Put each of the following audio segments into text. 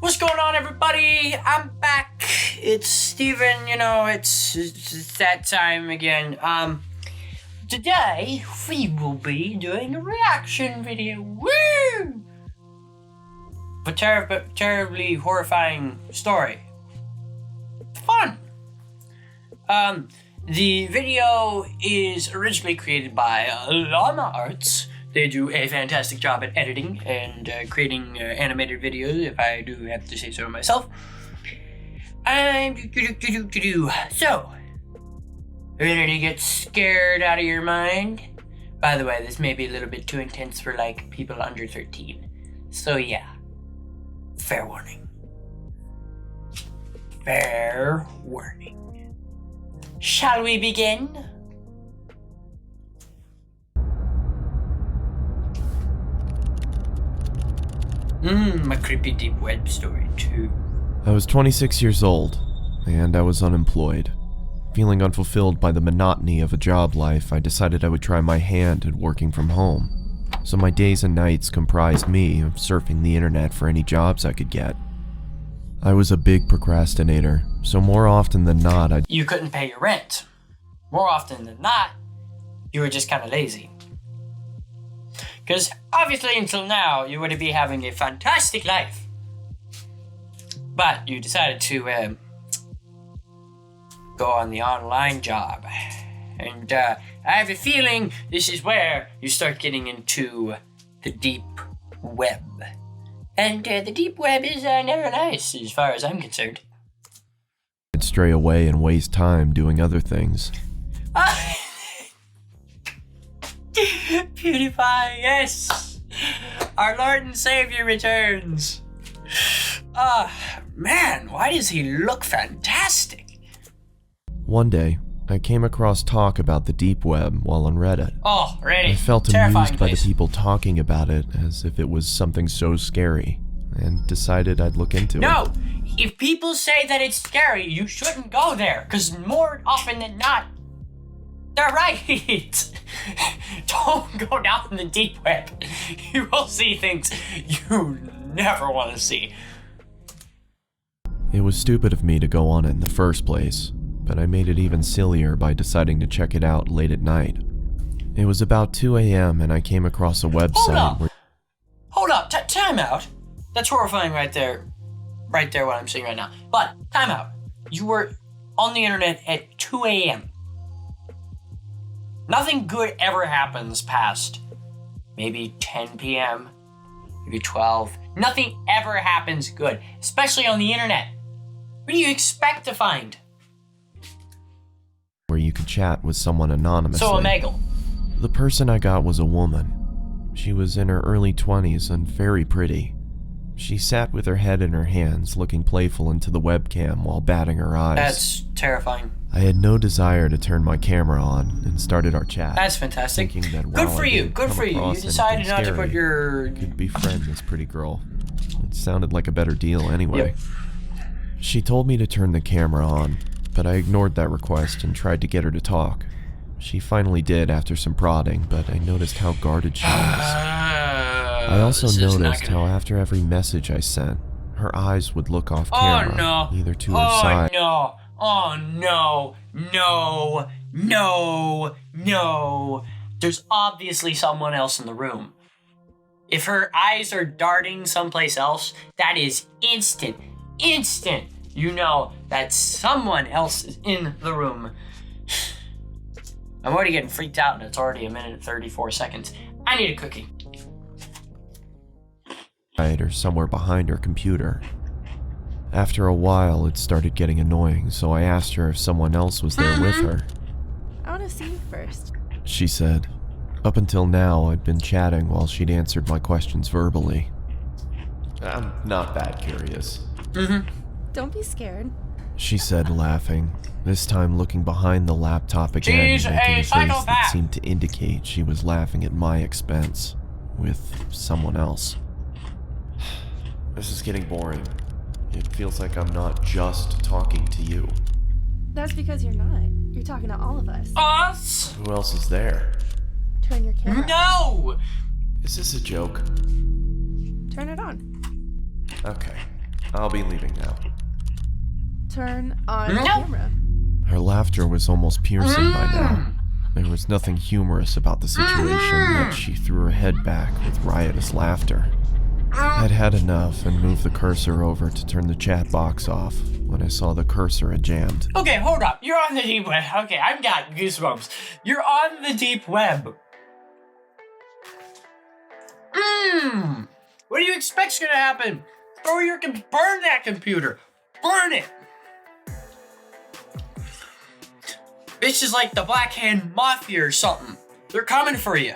What's going on, everybody? I'm back. It's Steven, it's that time again. Today, we will be doing a reaction video. Woo! A terribly horrifying story. Fun! The video is originally created by Llama Arts. They do a fantastic job at editing and creating animated videos, if I do have to say so myself. So, ready to get scared out of your mind? By the way, this may be a little bit too intense for, people under 13. So yeah, fair warning. Fair warning. Shall we begin? A creepy deep web story too. I was 26 years old, and I was unemployed. Feeling unfulfilled by the monotony of a job life, I decided I would try my hand at working from home. So my days and nights comprised me of surfing the internet for any jobs I could get. I was a big procrastinator, so more often than not, You couldn't pay your rent. More often than not, you were just kind of lazy. Because obviously until now, you would be having a fantastic life. But you decided to go on the online job. And I have a feeling this is where you start getting into the deep web. And the deep web is never nice as far as I'm concerned. I'd stray away and waste time doing other things. PewDiePie, yes! Our Lord and Savior returns. Man, why does he look fantastic? One day, I came across talk about the deep web while on Reddit. Oh, ready. I felt Terrifying amused by the place. people talking about it as if it was something so scary, and decided I'd look into it. No! If people say that it's scary, you shouldn't go there, because more often than not, they're right. Don't go down the deep web. You will see things you never want to see. It was stupid of me to go on it in the first place, but I made it even sillier by deciding to check it out late at night. It was about 2 a.m. and I came across a website Hold up, time out. That's horrifying right there. Right there, what I'm seeing right now. But, time out. You were on the internet at 2 a.m. Nothing good ever happens past maybe 10 p.m., maybe 12. Nothing ever happens good, especially on the internet. What do you expect to find? where you could chat with someone anonymously. So, Omegle. The person I got was a woman. She was in her early 20s and very pretty. She sat with her head in her hands, looking playful into the webcam while batting her eyes. That's terrifying. I had no desire to turn my camera on and started our chat. That's fantastic. Thinking that Good while for I you. didn't Good come for you. You across decided anything not to put scary, your... I could befriend this pretty girl. It sounded like a better deal anyway. Yep. She told me to turn the camera on, but I ignored that request and tried to get her to talk. She finally did after some prodding, but I noticed how guarded she was. I also noticed how after every message I sent, her eyes would look off camera, either to her side. Oh no. No. There's obviously someone else in the room. If her eyes are darting someplace else, that is instant. You know that someone else is in the room. I'm already getting freaked out and it's already 1 minute and 34 seconds. I need a cookie. Or somewhere behind her computer. After a while, it started getting annoying, so I asked her if someone else was there with her. I want to see you first. She said. Up until now, I'd been chatting while she'd answered my questions verbally. I'm not that curious. Don't be scared. She said, laughing, this time looking behind the laptop again, She's making a a face that psychopath. seemed to indicate she was laughing at my expense, with someone else. This is getting boring. It feels like I'm not just talking to you. That's because you're not. You're talking to all of us. Us? Who else is there? Turn your camera on. No! Is this a joke? Turn it on. Okay. I'll be leaving now. Turn on No. camera. Her laughter was almost piercing by now. There was nothing humorous about the situation, yet she threw her head back with riotous laughter. I'd had enough and moved the cursor over to turn the chat box off when I saw the cursor had jammed. Okay, hold up. You're on the deep web. Okay, I've got goosebumps. You're on the deep web. What do you expect's gonna happen? Burn that computer. Burn it. This is like the Black Hand Mafia or something. They're coming for you.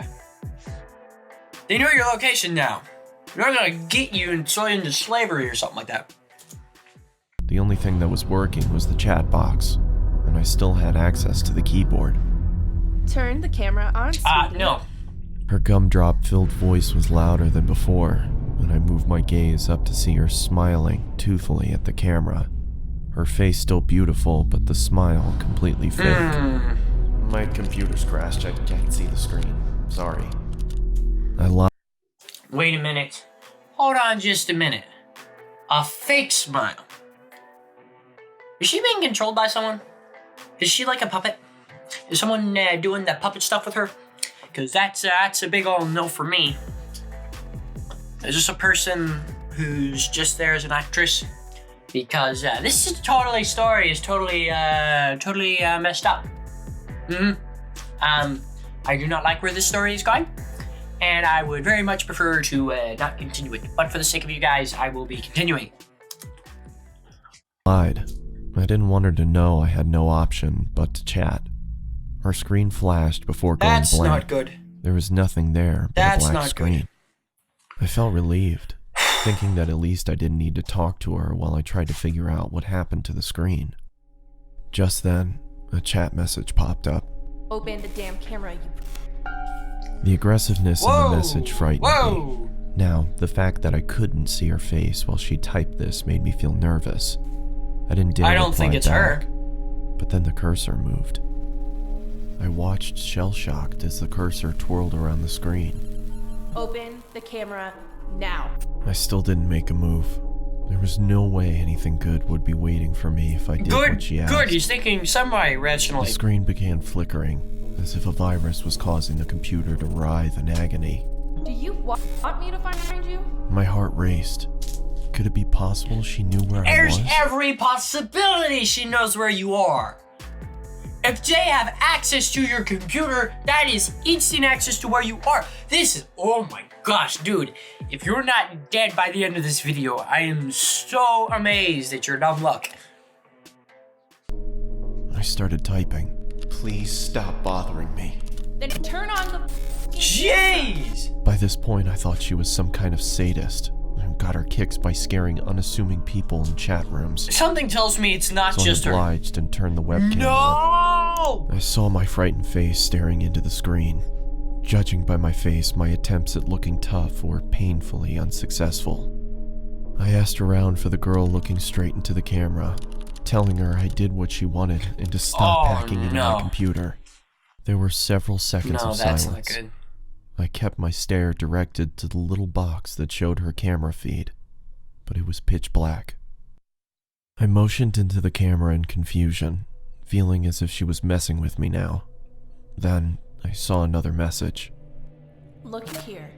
They know your location now. They're gonna get you and throw you into slavery or something like that. The only thing that was working was the chat box, and I still had access to the keyboard. Turn the camera on. Sweetie. No. Her gumdrop-filled voice was louder than before, and I moved my gaze up to see her smiling toothfully at the camera. Her face still beautiful, but the smile completely fake. My computer's crashed. I can't see the screen. Sorry. I lied. Wait a minute. Hold on just a minute. A fake smile. Is she being controlled by someone? Is she like a puppet? Is someone doing that puppet stuff with her? Because that's a big old no for me. Is this a person who's just there as an actress? Because this is totally messed up. I do not like where this story is going, and I would very much prefer to not continue it. But for the sake of you guys, I will be continuing. Lied. I didn't want her to know I had no option but to chat. Her screen flashed before going That's blank. not good. There was nothing there but That's a black not screen. good. I felt relieved, thinking that at least I didn't need to talk to her while I tried to figure out what happened to the screen. Just then, a chat message popped up. Open the damn camera, you. The aggressiveness in the message frightened me. Whoa! Now, the fact that I couldn't see her face while she typed this made me feel nervous. I didn't dare I don't reply think it's back, her. but then the cursor moved. I watched shell-shocked as the cursor twirled around the screen. Open the camera now. I still didn't make a move. There was no way anything good would be waiting for me if I did what she asked. Good. He's thinking semi-rationally. The screen began flickering, as if a virus was causing the computer to writhe in agony. Do you want me to find you? My heart raced. Could it be possible she knew where I There's was? every possibility she knows where you are. If they have access to your computer, that is instant access to where you are. This is, oh my gosh, dude. If you're not dead by the end of this video, I am so amazed at your dumb luck. I started typing. Please stop bothering me. Then turn on the. Jeez! By this point, I thought she was some kind of sadist who got her kicks by scaring unassuming people in chat rooms. Something tells me it's not So I just her. obliged and turned the webcam on. No! I saw my frightened face staring into the screen. Judging by my face, my attempts at looking tough were painfully unsuccessful. I asked around for the girl looking straight into the camera, telling her I did what she wanted and to stop hacking into my computer. There were several seconds No, of that's silence. not good. I kept my stare directed to the little box that showed her camera feed, but it was pitch black. I motioned into the camera in confusion, feeling as if she was messing with me now. Then I saw another message. Look here.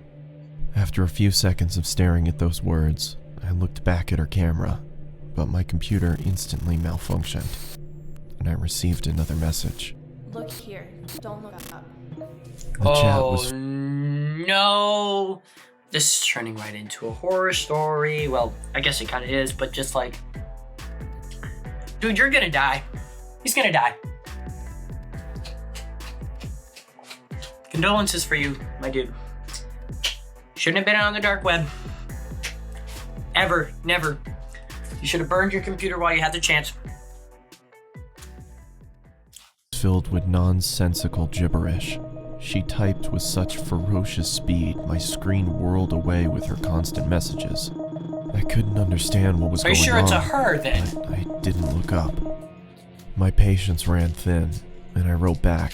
After a few seconds of staring at those words, I looked back at her camera, but my computer instantly malfunctioned, and I received another message. Look here. Don't look up. The chat was No. This is turning right into a horror story. Well, I guess it kind of is, but just like, dude, you're gonna die. He's gonna die. Condolences for you, my dude. Shouldn't have been on the dark web. Ever, never. You should have burned your computer while you had the chance. filled with nonsensical gibberish. She typed with such ferocious speed, my screen whirled away with her constant messages. I couldn't understand what was Are going you on. sure it's a her then? But I didn't look up. My patience ran thin, and I wrote back,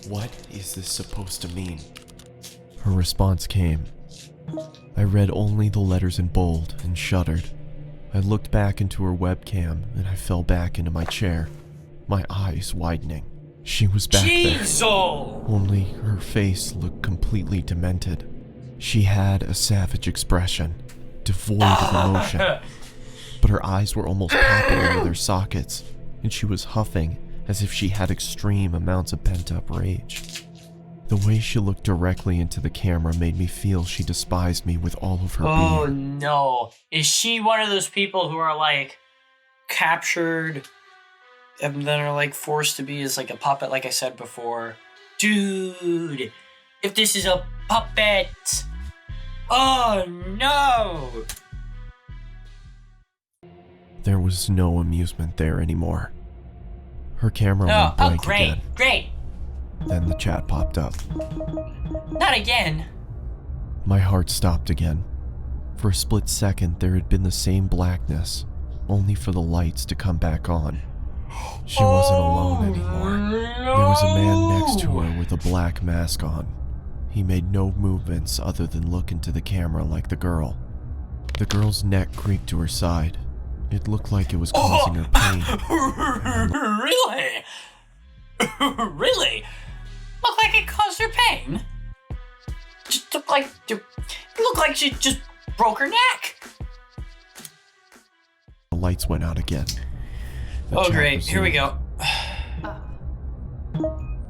"What is this supposed to mean?" Her response came. I read only the letters in bold and shuddered. I looked back into her webcam and I fell back into my chair, my eyes widening. She was back there, only her face looked completely demented. She had a savage expression, devoid of emotion, but her eyes were almost popping out of their sockets, and she was huffing as if she had extreme amounts of pent-up rage. The way she looked directly into the camera made me feel she despised me with all of her being. Oh no. Is she one of those people who are like captured and then are like forced to be as like a puppet, like I said before? Dude, if this is a puppet. Oh no. There was no amusement there anymore. Her camera went blank again. Great. Then the chat popped up. Not again. My heart stopped again. For a split second, there had been the same blackness, only for the lights to come back on. She wasn't alone anymore. There was a man next to her with a black mask on. He made no movements other than look into the camera like the girl. The girl's neck creaked to her side. It looked like it was causing her pain. Really? Really? Looked like it caused her pain? Just looked like she just broke her neck. The lights went out again. The Oh chat great, resumed. here we go.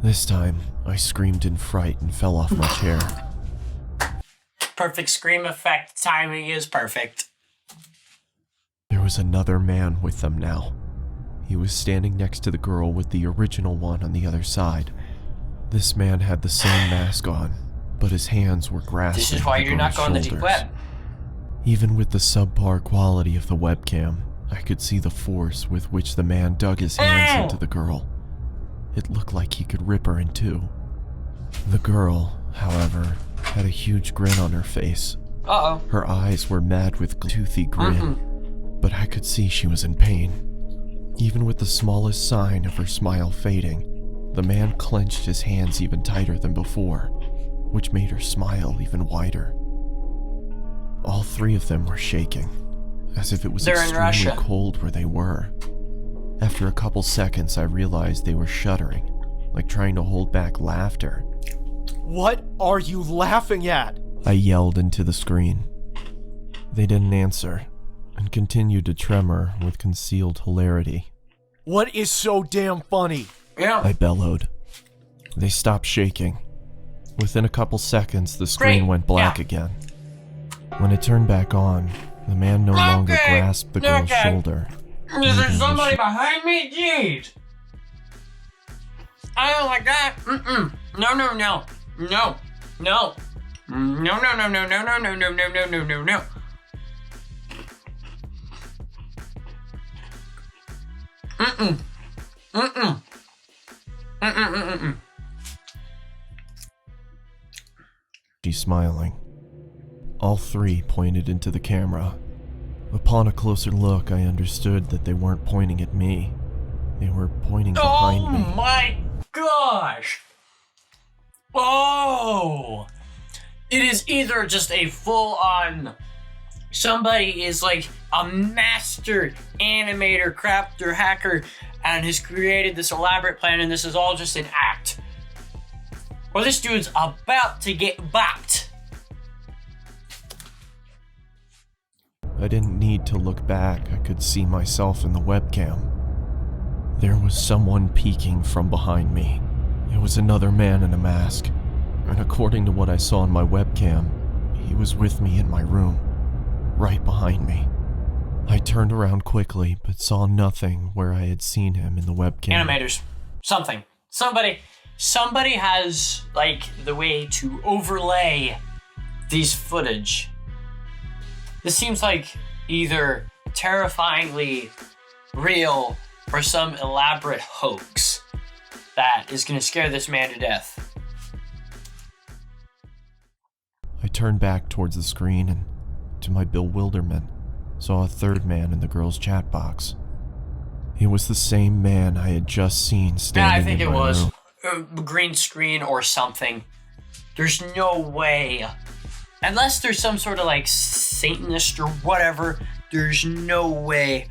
This time, I screamed in fright and fell off my chair. Perfect scream effect, timing is perfect. There was another man with them now. He was standing next to the girl with the original one on the other side. This man had the same mask on, but his hands were grasping This is why the you're not girl's going to deep shoulders. web. Even with the subpar quality of the webcam, I could see the force with which the man dug his hands into the girl. It looked like he could rip her in two. The girl, however, had a huge grin on her face. Uh-oh. Her eyes were mad with toothy grin, but I could see she was in pain. Even with the smallest sign of her smile fading, the man clenched his hands even tighter than before, which made her smile even wider. All three of them were shaking, as if it was They're in extremely Russia. cold where they were. After a couple seconds, I realized they were shuddering, like trying to hold back laughter. What are you laughing at? I yelled into the screen. They didn't answer, and continued to tremor with concealed hilarity. What is so damn funny? Yeah. I bellowed. They stopped shaking. Within a couple seconds, the screen Great, went black yeah. again. When it turned back on, the man no longer Okay, grasped the girl's okay. shoulder. Is there somebody behind me? Jeez. I don't like that. Mm-mm. No. No. No. No. No. No. No. No. No. No. No. No. No. No. No. No. No. Mm-mm. Mm-mm. Mm-mm. She's smiling. All three pointed into the camera. Upon a closer look, I understood that they weren't pointing at me. They were pointing behind Oh me. my gosh. Oh. It is either just a full-on... Somebody is like a master animator, crafter, hacker, and has created this elaborate plan, and this is all just an act. Or this dude's about to get bopped. I didn't need to look back. I could see myself in the webcam. There was someone peeking from behind me. It was another man in a mask, and according to what I saw on my webcam, he was with me in my room, right behind me. I turned around quickly, but saw nothing where I had seen him in the webcam. Animators. Something. Somebody has, like, the way to overlay these footage. This seems like either terrifyingly real or some elaborate hoax that is going to scare this man to death. I turned back towards the screen and, to my bewilderment, saw a third man in the girl's chat box. It was the same man I had just seen Yeah, standing I think in it my was room. green screen or something. There's no way. Unless there's some sort of like Satanist or whatever There's no way.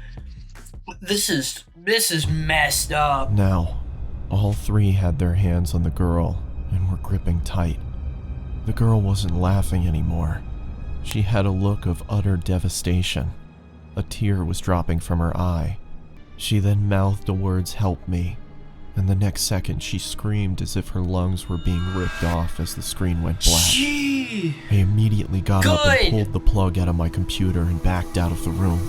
This is messed up. Now, all three had their hands on the girl and were gripping tight. The girl wasn't laughing anymore. She had a look of utter devastation. A tear was dropping from her eye. She then mouthed the words, "Help me," and the next second she screamed as if her lungs were being ripped off as the screen went black. Gee. I immediately got up and Good. pulled the plug out of my computer and backed out of the room.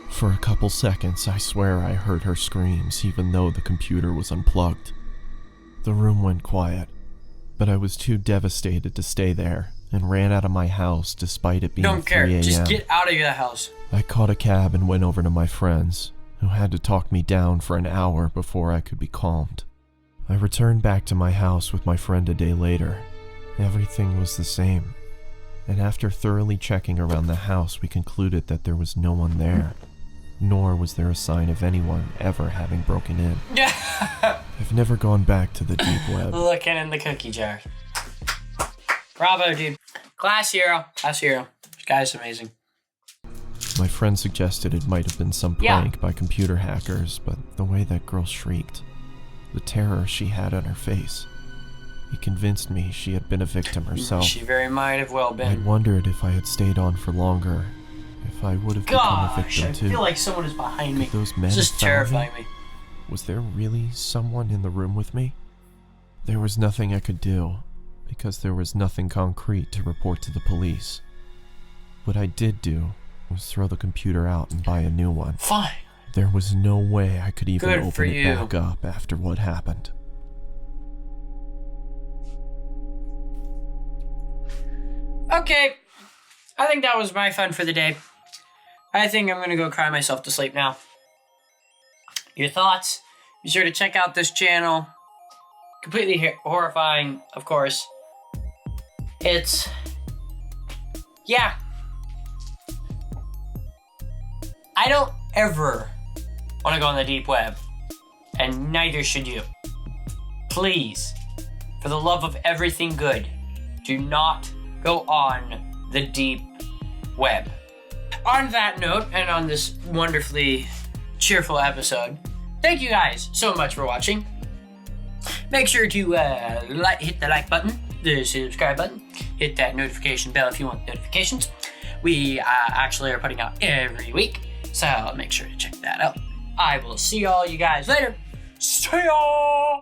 For a couple seconds, I swear I heard her screams even though the computer was unplugged. The room went quiet, but I was too devastated to stay there and ran out of my house despite it being Don't 3 care. a.m. Just get out of your house. I caught a cab and went over to my friends, who had to talk me down for an hour before I could be calmed. I returned back to my house with my friend a day later. Everything was the same, and after thoroughly checking around the house, we concluded that there was no one there, nor was there a sign of anyone ever having broken in. I've never gone back to the deep web. Looking in the cookie jar. Bravo, dude. Class hero. Class hero. This guy's amazing. My friend suggested it might have been some Yeah. prank by computer hackers, but the way that girl shrieked, the terror she had on her face, it convinced me she had been a victim herself. She very might have well I'd been. wondered if I had stayed on for longer, if I would have become a Gosh, victim I too. feel like someone is behind me. Could those men It's have just found terrifying me. Was there really someone in the room with me? There was nothing I could do, because there was nothing concrete to report to the police. What I did do was throw the computer out and buy a new one. Fine. There was no way I could even Good for open it you. back up after what happened. Okay. I think that was my fun for the day. I think I'm gonna go cry myself to sleep now. Your thoughts? Be sure to check out this channel. Completely horrifying, of course. It's... yeah. I don't ever want to go on the deep web. And neither should you. Please, for the love of everything good, do not go on the deep web. On that note, and on this wonderfully cheerful episode, thank you guys so much for watching. Make sure to hit the like button, the subscribe button, hit that notification bell if you want notifications. We actually are putting out every week, so make sure to check that out. I will see all you guys later. See ya!